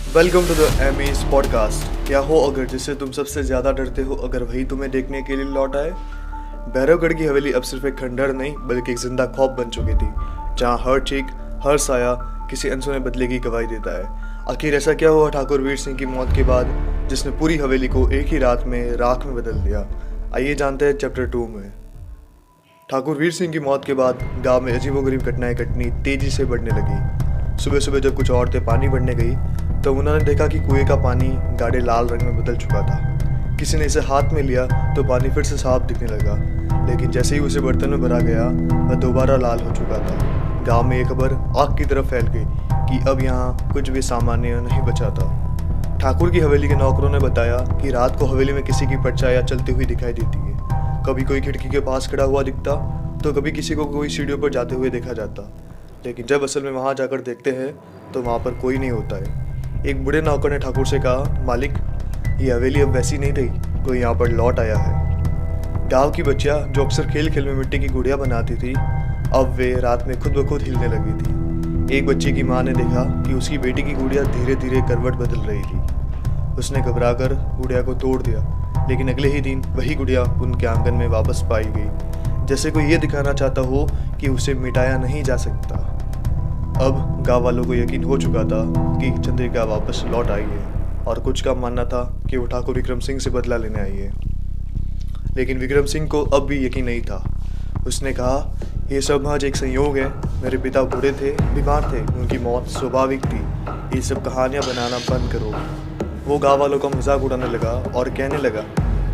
Welcome to the Emmys podcast. क्या हो अगर जिससे तुम सबसे ज़्यादा डरते हो अगर वही तुम्हें देखने के लिए लौट आए। भैरवगढ़ की हवेली अब सिर्फ एक खंडहर नहीं बल्कि एक जिंदा खौफ बन चुकी थी, जहाँ हर चीख हर साया किसी अनसुने बदले की गवाही देता है। आखिर ऐसा क्या हुआ ठाकुर वीर सिंह की मौत के बाद जिसने पूरी हवेली को एक ही रात में राख में बदल दिया। आइए जानते हैं चैप्टर 2 में। ठाकुर वीर सिंह की मौत के बाद गांव में अजीबोगरीब घटनाएं घटनी तेजी से बढ़ने लगी। सुबह सुबह जब कुछ औरतें पानी भरने गई तो उन्होंने देखा कि कुएं का पानी गाढ़े लाल रंग में बदल चुका था। किसी ने इसे हाथ में लिया तो पानी फिर से साफ दिखने लगा, लेकिन जैसे ही उसे बर्तन में भरा गया वह दोबारा लाल हो चुका था। गांव में ये खबर आग की तरफ फैल गई कि अब यहाँ कुछ भी सामान्य नहीं बचा था। ठाकुर की हवेली के नौकरों ने बताया कि रात को हवेली में किसी की परछाया चलती हुई दिखाई देती है। कभी कोई खिड़की के पास खड़ा हुआ दिखता तो कभी किसी को कोई सीढ़ियों पर जाते हुए देखा जाता, लेकिन जब असल में वहाँ जाकर देखते हैं तो वहाँ पर कोई नहीं होता है। एक बूढ़े नौकर ने ठाकुर से कहा, मालिक, ये हवेली अब वैसी नहीं रही, कोई यहाँ पर लौट आया है। गांव की बच्चियाँ जो अक्सर खेल खेल में मिट्टी की गुड़िया बनाती थी, अब वे रात में खुद ब खुद हिलने लगी थी। एक बच्चे की माँ ने देखा कि उसकी बेटी की गुड़िया धीरे धीरे करवट बदल रही थी। उसने घबराकर गुड़िया को तोड़ दिया, लेकिन अगले ही दिन वही गुड़िया उनके आंगन में वापस पाई गई, जैसे कोई ये दिखाना चाहता हो कि उसे मिटाया नहीं जा सकता। अब गांव वालों को यकीन हो चुका था कि चंद्रिका वापस लौट आई है, और कुछ का मानना था कि वो ठाकुर विक्रम सिंह से बदला लेने आई है। लेकिन विक्रम सिंह को अब भी यकीन नहीं था। उसने कहा, ये सब महज एक संयोग है। मेरे पिता बूढ़े थे, बीमार थे, उनकी मौत स्वाभाविक थी। ये सब कहानियाँ बनाना बंद करो। वो गाँव वालों का मजाक उड़ाने लगा और कहने लगा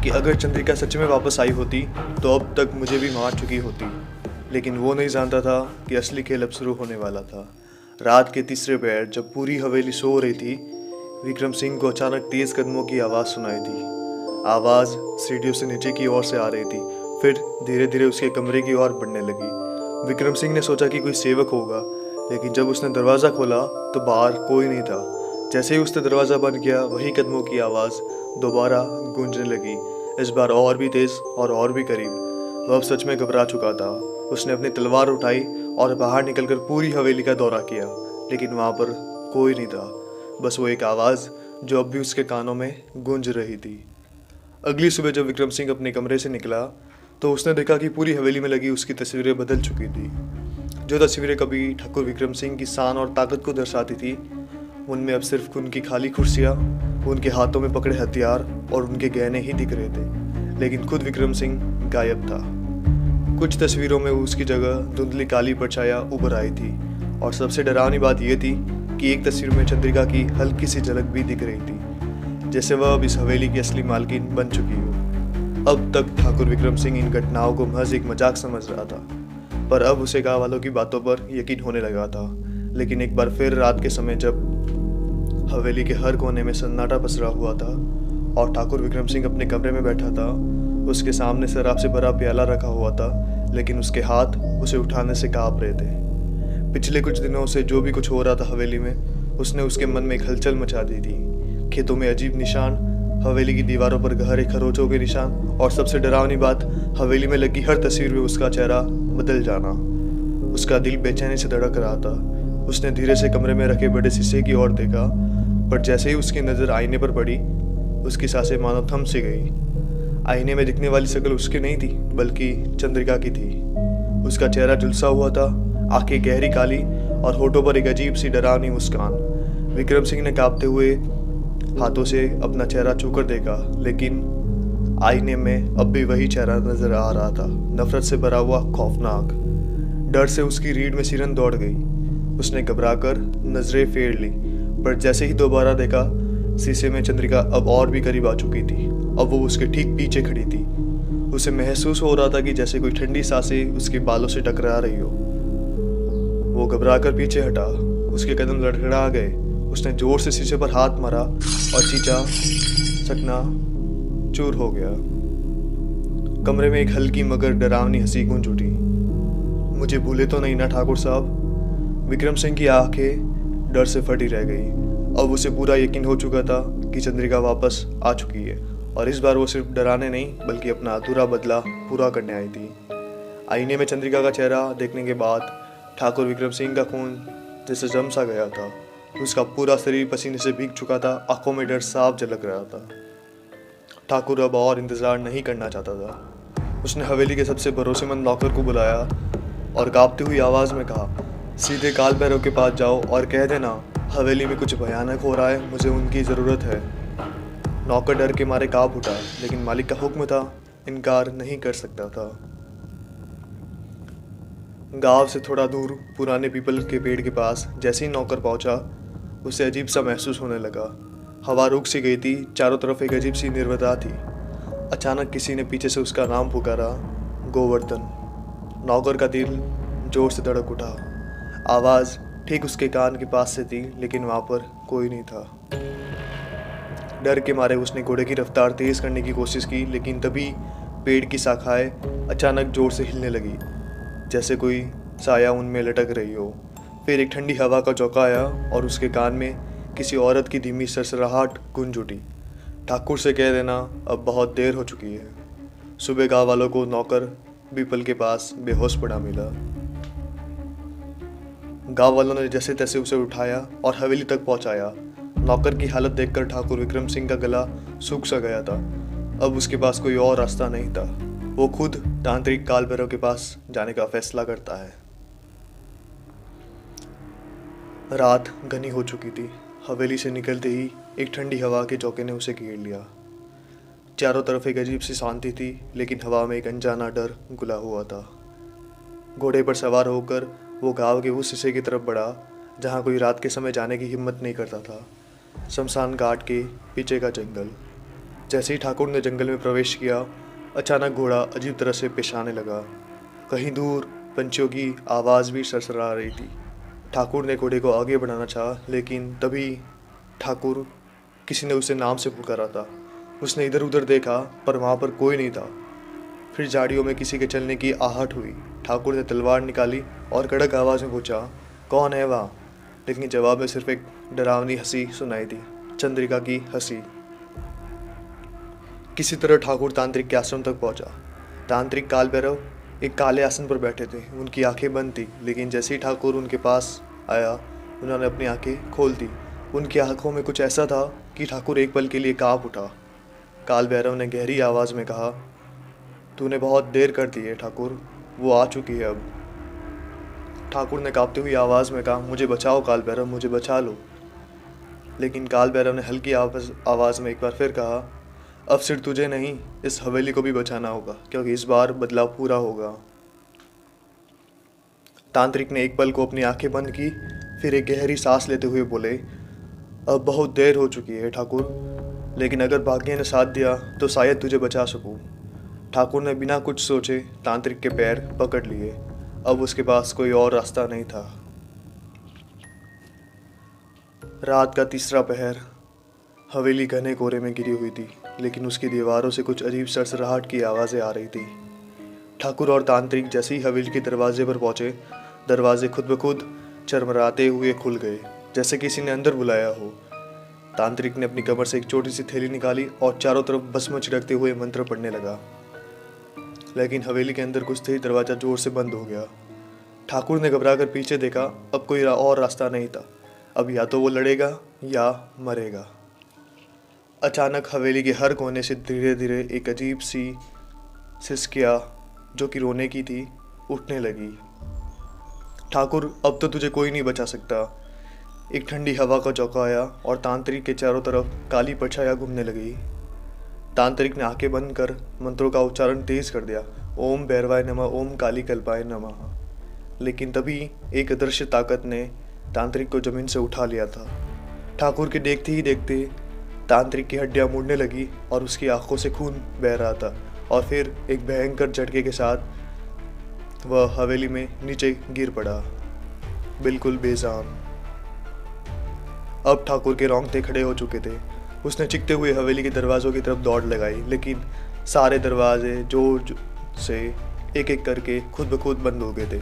कि अगर चंद्रिका सच में वापस आई होती तो अब तक मुझे भी मार चुकी होती। लेकिन वो नहीं जानता था कि असली खेल अब शुरू होने वाला था। रात के तीसरे पहर जब पूरी हवेली सो रही थी, विक्रम सिंह को अचानक तेज कदमों की आवाज़ सुनाई दी। आवाज़ सीढ़ियों से नीचे की ओर से आ रही थी, फिर धीरे धीरे उसके कमरे की ओर बढ़ने लगी। विक्रम सिंह ने सोचा कि कोई सेवक होगा, लेकिन जब उसने दरवाज़ा खोला तो बाहर कोई नहीं था। जैसे ही उसने दरवाज़ा बंद किया, वही कदमों की आवाज़ दोबारा गूंजने लगी, इस बार और भी तेज़ और भी करीब। वह अब सच में घबरा चुका था। उसने अपनी तलवार उठाई और बाहर निकलकर पूरी हवेली का दौरा किया, लेकिन वहाँ पर कोई नहीं था, बस वो एक आवाज़ जो अब भी उसके कानों में गूंज रही थी। अगली सुबह जब विक्रम सिंह अपने कमरे से निकला तो उसने देखा कि पूरी हवेली में लगी उसकी तस्वीरें बदल चुकी थी। जो तस्वीरें कभी ठाकुर विक्रम सिंह की शान और ताकत को दर्शाती थी, उनमें अब सिर्फ उनकी खाली कुर्सियाँ, उनके हाथों में पकड़े हथियार और उनके गहने ही दिख रहे थे, लेकिन खुद विक्रम सिंह गायब था। कुछ तस्वीरों में उसकी जगह धुंधली काली परछाया उभर आई थी, और सबसे डरावनी बात यह थी कि एक तस्वीर में चंद्रिका की हल्की सी झलक भी दिख रही थी, जैसे वह अब इस हवेली की असली मालकिन बन चुकी हो। अब तक ठाकुर विक्रम सिंह इन घटनाओं को महज एक मजाक समझ रहा था, पर अब उसे गाँव वालों की बातों पर यकीन होने लगा था। लेकिन एक बार फिर रात के समय जब हवेली के हर कोने में सन्नाटा पसरा हुआ था और ठाकुर विक्रम सिंह अपने कमरे में बैठा था, उसके सामने शराब से भरा प्याला रखा हुआ था, लेकिन उसके हाथ उसे उठाने से कांप रहे थे। पिछले कुछ दिनों से जो भी कुछ हो रहा था हवेली में, उसने उसके मन में एक हलचल मचा दी थी। खेतों में अजीब निशान, हवेली की दीवारों पर गहरे खरोचों के निशान, और सबसे डरावनी बात, हवेली में लगी हर तस्वीर में उसका चेहरा बदल जाना। उसका दिल बेचैनी से धड़क रहा था। उसने धीरे से कमरे में रखे बड़े शीशे की ओर देखा, पर जैसे ही उसकी नज़र आईने पर पड़ी, उसकी सांसें मानो थम सी गई। आईने में दिखने वाली शक्ल उसकी नहीं थी, बल्कि चंद्रिका की थी। उसका चेहरा झुलसा हुआ था, आंखें गहरी काली और होठों पर एक अजीब सी डरावनी मुस्कान। विक्रम सिंह ने कांपते हुए हाथों से अपना चेहरा छूकर देखा, लेकिन आईने में अब भी वही चेहरा नजर आ रहा था, नफरत से भरा हुआ, खौफनाक। डर से उसकी रीढ़ में सिरन दौड़ गई। उसने घबराकर नजरें फेर ली, पर जैसे ही दोबारा देखा, शीशे में चंद्रिका अब और भी करीब आ चुकी थी। अब वो उसके ठीक पीछे खड़ी थी। उसे महसूस हो रहा था कि जैसे कोई ठंडी सांसें उसके बालों से टकरा रही हो। वो घबराकर पीछे हटा, उसके कदम लड़खड़ा गए। उसने जोर से शीशे पर हाथ मारा और चीचा चकना चूर हो गया। कमरे में एक हल्की मगर डरावनी हंसी गूंज उठी। मुझे भूले तो नहीं ना ठाकुर साहब? विक्रम सिंह की आंखें डर से फटी रह गई। अब उसे पूरा यकीन हो चुका था कि चंद्रिका वापस आ चुकी है, और इस बार वो सिर्फ डराने नहीं बल्कि अपना अधूरा बदला पूरा करने आई थी। आईने में चंद्रिका का चेहरा देखने के बाद ठाकुर विक्रम सिंह का खून जैसे जम सा गया था। उसका पूरा शरीर पसीने से भीग चुका था, आंखों में डर साफ झलक रहा था। ठाकुर अब और इंतज़ार नहीं करना चाहता था। उसने हवेली के सबसे भरोसेमंद नौकर को बुलाया और कांपती हुई आवाज़ में कहा, सीधे काल भैरव के पास जाओ और कह देना हवेली में कुछ भयानक हो रहा है, मुझे उनकी ज़रूरत है। नौकर डर के मारे कांप उठा, लेकिन मालिक का हुक्म था, इनकार नहीं कर सकता था। गांव से थोड़ा दूर पुराने पीपल के पेड़ के पास जैसे ही नौकर पहुंचा, उसे अजीब सा महसूस होने लगा। हवा रुक सी गई थी, चारों तरफ एक अजीब सी निर्वता थी। अचानक किसी ने पीछे से उसका नाम पुकारा, गोवर्धन। नौकर का दिल जोर से धड़क उठा। आवाज़ ठीक उसके कान के पास से थी, लेकिन वहाँ पर कोई नहीं था। डर के मारे उसने घोड़े की रफ्तार तेज़ करने की कोशिश की, लेकिन तभी पेड़ की शाखाएं अचानक जोर से हिलने लगी, जैसे कोई साया उनमें लटक रही हो। फिर एक ठंडी हवा का झोंका आया और उसके कान में किसी औरत की धीमी सरसराहट गूंज उठी, ठाकुर से कह देना अब बहुत देर हो चुकी है। सुबह गाँव वालों को नौकर पीपल के पास बेहोश पड़ा मिला। गांव वालों ने जैसे तैसे उसे उठाया और हवेली तक पहुंचाया। नौकर की हालत देखकर ठाकुर विक्रम सिंह का गला सूख सा गया था। अब उसके पास कोई और रास्ता नहीं था। वो खुद तांत्रिक काल भैरव के पास जाने का फैसला करता है। रात घनी हो चुकी थी। हवेली से निकलते ही एक ठंडी हवा के झोंके ने उसे घेर लिया। चारों तरफ एक अजीब सी शांति थी, लेकिन हवा में एक अनजाना डर घुला हुआ था। घोड़े पर सवार होकर वो गांव के उस हिस्से की तरफ बढ़ा जहाँ कोई रात के समय जाने की हिम्मत नहीं करता था, शमशान घाट के पीछे का जंगल। जैसे ही ठाकुर ने जंगल में प्रवेश किया, अचानक घोड़ा अजीब तरह से पेशाने लगा। कहीं दूर पंछियों की आवाज़ भी सरसरा रही थी। ठाकुर ने घोड़े को आगे बढ़ाना चाहा, लेकिन तभी ठाकुर किसी ने उसे नाम से पुकारा था। उसने इधर उधर देखा, पर वहाँ पर कोई नहीं था। फिर झाड़ियों में किसी के चलने की आहट हुई। ठाकुर ने तलवार निकाली और कड़क आवाज़ में पूछा, कौन है वहाँ? लेकिन जवाब में सिर्फ एक डरावनी हंसी सुनाई दी, चंद्रिका की हंसी। किसी तरह ठाकुर तांत्रिक के आश्रम तक पहुंचा। तांत्रिक काल भैरव एक काले आसन पर बैठे थे। उनकी आंखें बंद थी, लेकिन जैसे ही ठाकुर उनके पास आया, उन्होंने अपनी आंखें खोल दी। उनकी आंखों में कुछ ऐसा था कि ठाकुर एक पल के लिए कांप उठा। काल भैरव ने गहरी आवाज़ में कहा, तूने बहुत देर कर दी है ठाकुर, वो आ चुकी है अब। ठाकुर ने कांपती हुई आवाज़ में कहा, मुझे बचाओ काल भैरव, मुझे बचा लो। लेकिन काल भैरव ने हल्की आवाज़ में एक बार फिर कहा, अब सिर्फ तुझे नहीं, इस हवेली को भी बचाना होगा, क्योंकि इस बार बदलाव पूरा होगा। तांत्रिक ने एक पल को अपनी आंखें बंद की, फिर एक गहरी सांस लेते हुए बोले, अब बहुत देर हो चुकी है ठाकुर, लेकिन अगर भाग्य ने साथ दिया तो शायद तुझे बचा सकूं। ठाकुर ने बिना कुछ सोचे तांत्रिक के पैर पकड़ लिए। अब उसके पास कोई और रास्ता नहीं था। रात का तीसरा पहर। हवेली घने कोहरे में घिरी हुई थी, लेकिन उसकी दीवारों से कुछ अजीब सरसराहट की आवाज़ें आ रही थी। ठाकुर और तांत्रिक जैसे ही हवेली के दरवाजे पर पहुंचे, दरवाजे खुद ब खुद चरमराते हुए खुल गए, जैसे किसी ने अंदर बुलाया हो। तांत्रिक ने अपनी कमर से एक छोटी सी थैली निकाली और चारों तरफ भस्म छिड़कते हुए मंत्र पढ़ने लगा। लेकिन हवेली के अंदर घुसते ही दरवाज़ा जोर से बंद हो गया। ठाकुर ने घबराकर पीछे देखा। अब कोई और रास्ता नहीं था। अब या तो वो लड़ेगा या मरेगा। अचानक हवेली के हर कोने से धीरे धीरे एक अजीब सी सिसकिया, जो कि रोने की थी, उठने लगी। ठाकुर, अब तो तुझे कोई नहीं बचा सकता। एक ठंडी हवा का झोंका आया और तांत्रिक के चारों तरफ काली परछाइयाँ घूमने लगी। तांत्रिक ने आंखें बंद कर मंत्रों का उच्चारण तेज कर दिया, ओम भैरवाय नमः, ओम काली कल्पाय नमः। लेकिन तभी एक अदृश्य ताकत ने तांत्रिक को जमीन से उठा लिया था। ठाकुर के देखते ही देखते तांत्रिक की हड्डियां मुड़ने लगी और उसकी आंखों से खून बह रहा था, और फिर एक भयंकर झटके के साथ वह हवेली में नीचे गिर पड़ा, बिल्कुल बेजान। अब ठाकुर के रोंगटे खड़े हो चुके थे। उसने चीखते हुए हवेली के दरवाज़ों की तरफ दौड़ लगाई, लेकिन सारे दरवाजे जोर से एक एक करके खुद ब खुद बंद हो गए थे।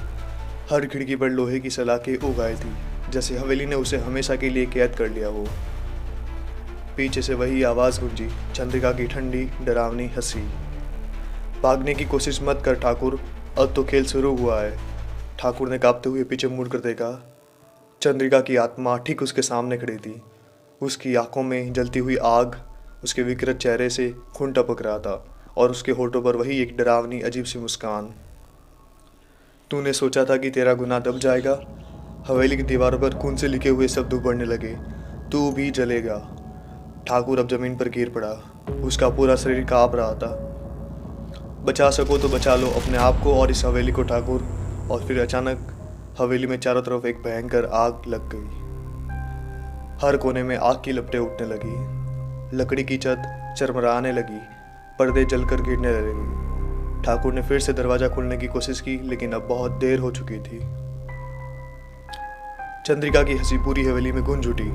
हर खिड़की पर लोहे की सलाखें उगाई थी, जैसे हवेली ने उसे हमेशा के लिए कैद कर लिया हो। पीछे से वही आवाज़ गूंजी, चंद्रिका की ठंडी डरावनी हंसी। भागने की कोशिश मत कर ठाकुर, अब तो खेल शुरू हुआ है। ठाकुर ने कांपते हुए पीछे मुड़कर देखा चंद्रिका की आत्मा ठीक उसके सामने खड़ी थी। उसकी आंखों में जलती हुई आग, उसके विकृत चेहरे से खून टपक रहा था और उसके होठों पर वही एक डरावनी अजीब सी मुस्कान। तूने सोचा था कि तेरा गुनाह दब जाएगा। हवेली की दीवारों पर खून से लिखे हुए शब्द उभरने लगे, तू भी जलेगा। ठाकुर अब जमीन पर गिर पड़ा। उसका पूरा शरीर कांप रहा था। बचा सको तो बचा लो अपने आप को और इस हवेली को ठाकुर। और फिर अचानक हवेली में चारों तरफ एक भयंकर आग लग गई। हर कोने में आग की लपटें उठने लगी। लकड़ी की छत चरमराने लगी, पर्दे जलकर गिरने लगे। ठाकुर ने फिर से दरवाजा खोलने की कोशिश की, लेकिन अब बहुत देर हो चुकी थी। चंद्रिका की हंसी पूरी हवेली में गूंज उठी।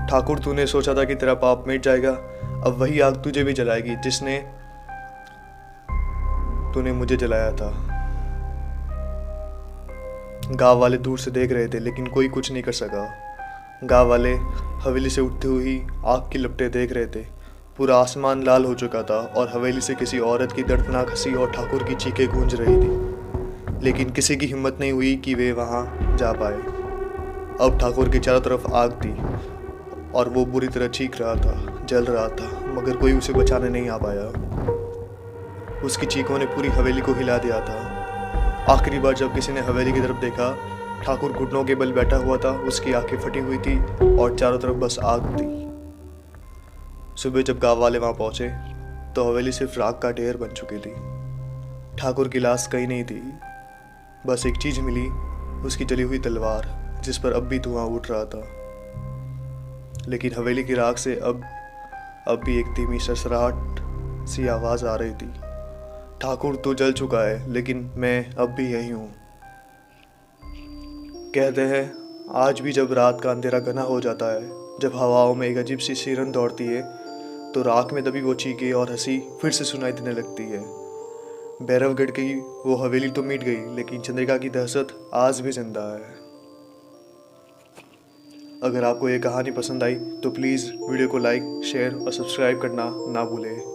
ठाकुर, तूने सोचा था कि तेरा पाप मिट जाएगा, अब वही आग तुझे भी जलाएगी जिसने तूने मुझे जलाया था। गांव वाले दूर से देख रहे थे, लेकिन कोई कुछ नहीं कर सका। गांव वाले हवेली से उठती हुई आग की लपटें देख रहे थे। पूरा आसमान लाल हो चुका था और हवेली से किसी औरत की दर्दनाक हंसी और ठाकुर की चीखें गूंज रही थी, लेकिन किसी की हिम्मत नहीं हुई कि वे वहां जा पाए। अब ठाकुर के चारों तरफ आग थी और वो बुरी तरह चीख रहा था, जल रहा था, मगर कोई उसे बचाने नहीं आ पाया। उसकी चीखों ने पूरी हवेली को हिला दिया था। आखिरी बार जब किसी ने हवेली की तरफ देखा, ठाकुर घुटनों के बल बैठा हुआ था। उसकी आंखें फटी हुई थी और चारों तरफ बस आग थी। सुबह जब गांव वाले वहां पहुंचे तो हवेली सिर्फ राख का ढेर बन चुकी थी। ठाकुर की लाश कहीं नहीं थी, बस एक चीज मिली, उसकी जली हुई तलवार, जिस पर अब भी धुआं उठ रहा था। लेकिन हवेली की राख से अब भी एक धीमी सरसराहट सी आवाज आ रही थी, ठाकुर तू जल चुका है, लेकिन मैं अब भी यही हूँ। कहते हैं आज भी जब रात का अंधेरा घना हो जाता है, जब हवाओं में एक अजीब सी सिरन दौड़ती है, तो राख में दबी वो चीखें और हंसी फिर से सुनाई देने लगती है। भैरवगढ़ की वो हवेली तो मिट गई, लेकिन चंद्रिका की दहशत आज भी जिंदा है। अगर आपको ये कहानी पसंद आई तो प्लीज़ वीडियो को लाइक, शेयर और सब्सक्राइब करना ना भूलें।